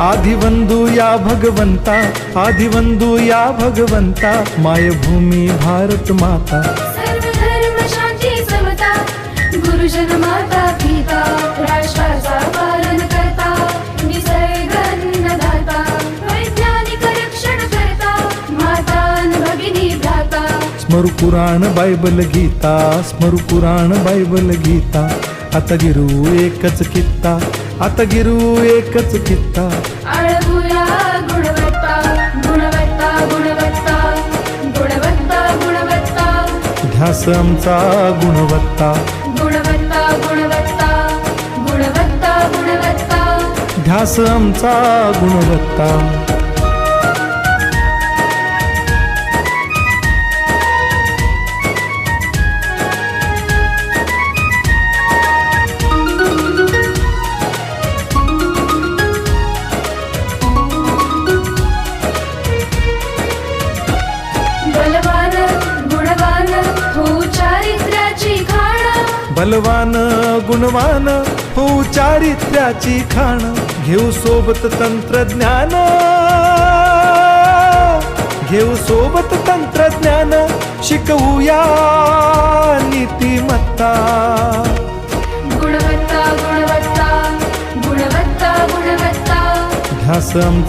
आदिवंदू या भगवंता, आदिवंदू या भगवंता, मायभूमी भारत माता. सर्व धर्म शांती समता, गुरुजन माता पिता, राष्ट्राचा पालन करता, निसर्ग अन्नदाता, वैज्ञानिक रक्षण करता, माता अन भगिनी भ्राता. स्मरू पुराण बायबल गीता, स्मरू पुराण बायबल गीता. आता गिरू एकच कित्ता, आता गिरू एकच कित्ता. आळवूया गुणवत्ता, गुणवत्ता, गुणवत्ता, गुणवत्ता, गुणवत्ता. ध्यास आमचा गुणवत्ता, गुणवत्ता, गुणवत्ता, गुणवत्ता, गुणवत्ता. ध्यास आमचा गुणवत्ता. बलवान गुणवान हो चारित्र्याची खाण. बलवान गुणवान हो चारित्र्याची खाण. घेऊ सोबत तंत्रज्ञान, घेऊ सोबत तंत्रज्ञान. शिकवूया नीतिमत्ता. गुणवत्ता, गुणवत्ता, गुणवत्ता, गुणवत्ता. ध्यास आमचा